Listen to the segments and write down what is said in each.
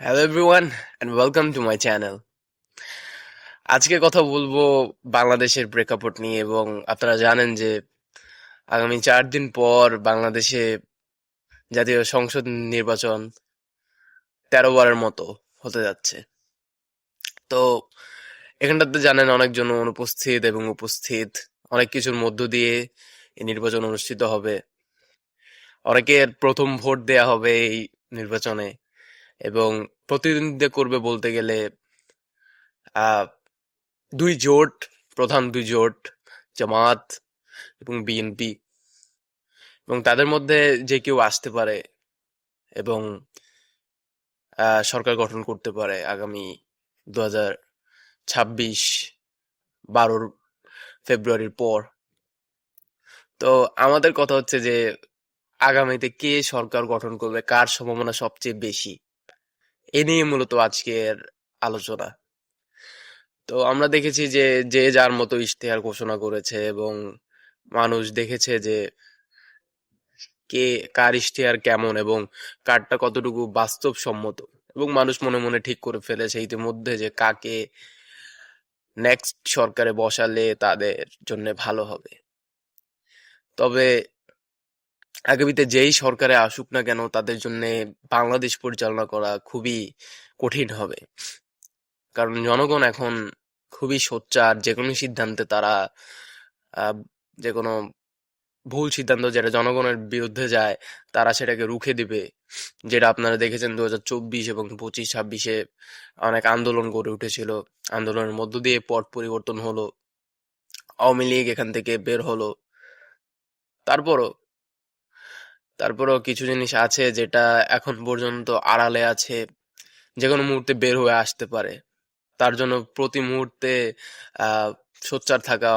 Hello everyone and welcome to my channel. আজকে কথা বলবো বাংলাদেশের প্রেক্ষাপট নিয়ে, এবং আপনারা জানেন যে আগামী 4 দিন পর বাংলাদেশে জাতীয় সংসদ নির্বাচন 13 বারের মতো হতে যাচ্ছে। তো এখানটাতে জানেন অনেকজন অনুপস্থিত এবং উপস্থিত, অনেক কিছুর মধ্য দিয়ে এই নির্বাচন অনুষ্ঠিত হবে। অনেকের প্রথম ভোট দেয়া হবে এই নির্বাচনে, এবং প্রতিদ্বন্দ্বিতা করবে বলতে গেলে আহ দুই জোট, প্রধান দুই জোট, জামাত এবং বিএনপি, এবং তাদের মধ্যে যে কেউ আসতে পারে এবং সরকার গঠন করতে পারে আগামী 2026 12 ফেব্রুয়ারির পর। তো আমাদের কথা হচ্ছে যে আগামীতে কে সরকার গঠন করবে, কার সম্ভাবনা সবচেয়ে বেশি, এ নিয়ে মূলত আজকের আলোচনা। তো আমরা দেখেছি যে যে যার মতো ইশতেহার ঘোষণা করেছে, এবং মানুষ দেখেছে যে কে কার ইশতেহার কেমন এবং কারটা কতটুকু বাস্তবসম্মত, এবং মানুষ মনে মনে ঠিক করে ফেলেছে ইতিমধ্যে যে কাকে নেক্সট সরকারে বসালে তাদের জন্য ভালো হবে। তবে আগামীতে যেই সরকারে আসুক না কেন, তাদের জন্য বাংলাদেশ পরিচালনা করা খুবই কঠিন হবে, কারণ জনগণ এখন খুবই সোচ্চার। যে কোনো সিদ্ধান্তে তারা আহ, যে কোনো ভুল সিদ্ধান্ত যেটা জনগণের বিরুদ্ধে যায়, তারা সেটাকে রুখে দিবে। যেটা আপনারা দেখেছেন 2024 এবং 25-26-এ অনেক আন্দোলন গড়ে উঠেছিল। আন্দোলনের মধ্য দিয়ে পট পরিবর্তন হলো, আওয়ামী লীগ এখান থেকে বের হলো। তারপরও তারপরও কিছু জিনিস আছে যেটা এখন পর্যন্ত আড়ালে আছে, যে কোনো মুহূর্তে বের হয়ে আসতে পারে। তার জন্য প্রতি মুহূর্তে আহ সোচ্চার থাকা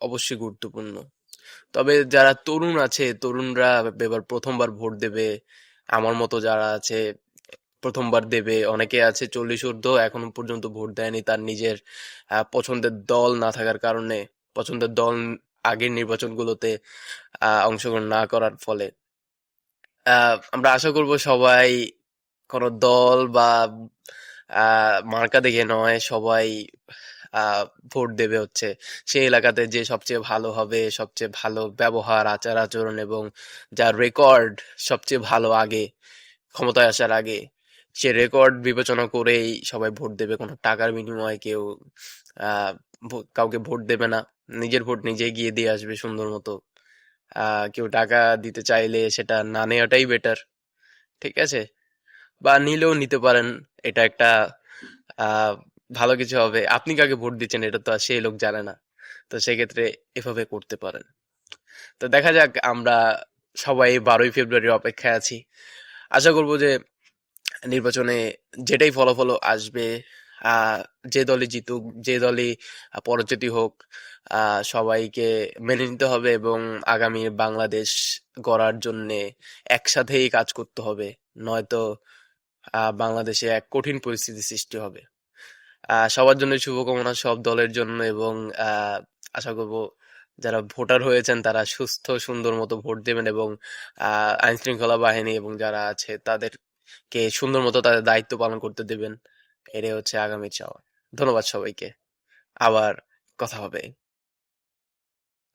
অবশ্যই গুরুত্বপূর্ণ। তবে যারা তরুণ আছে, তরুণরা এবার প্রথমবার ভোট দেবে। আমার মতো যারা আছে প্রথমবার দেবে, অনেকে আছে 40 ঊর্ধ্ব এখনো পর্যন্ত ভোট দেয়নি, তার নিজের পছন্দের দল না থাকার কারণে, পছন্দের দল আগের নির্বাচনগুলোতে অংশগ্রহণ না করার ফলে। আমরা আশা করব সবাই কোনো দল বা মার্কা দেখে নয়, সবাই আহ ভোট দেবে হচ্ছে সেই এলাকাতে যে সবচেয়ে ভালো হবে, সবচেয়ে ভালো ব্যবহার, আচার আচরণ এবং যার রেকর্ড সবচেয়ে ভালো আগে ক্ষমতায় আসার আগে, সে রেকর্ড বিবেচনা করেই সবাই ভোট দেবে। কোনো টাকার বিনিময়ে কেউ কাউকে ভোট দেবে না। নিজের ভোট নিজে গিয়ে দিয়ে আসবে সুন্দর মতো। কেউ টাকা দিতে চাইলে সেটা না নেওয়াটাই বেটার, ঠিক আছে? বা নিলেও নিতে পারেন, এটা একটা আহ ভালো কিছু হবে। আপনি কাকে ভোট দিচ্ছেন এটা তো আর সেই লোক জানে না, তো সেক্ষেত্রে এভাবে করতে পারেন। তো দেখা যাক, আমরা সবাই 12ই ফেব্রুয়ারির অপেক্ষায় আছি। আশা করব যে নির্বাচনে যেটাই ফলাফল আসবে, আহ যে দলই জিতুক, যে দলই পরাজিত হোক, সবাইকে মেনে নিতে হবে এবং আগামী বাংলাদেশ গড়ার জন্যে একসাথেই কাজ করতে হবে। নয়তো বাংলাদেশে এক কঠিন পরিস্থিতি সৃষ্টি হবে। সবার জন্য শুভকামনা, সব দলের জন্য, এবং আশা করব যারা ভোটার হয়েছেন তারা সুস্থ সুন্দর মতো ভোট দেবেন, এবং আইন শৃঙ্খলা বাহিনী এবং যারা আছে তাদেরকে সুন্দর মতো তাদের দায়িত্ব পালন করতে দেবেন। এটাই হচ্ছে আগামী চাওয়া। ধন্যবাদ সবাইকে। আবার কথা হবে।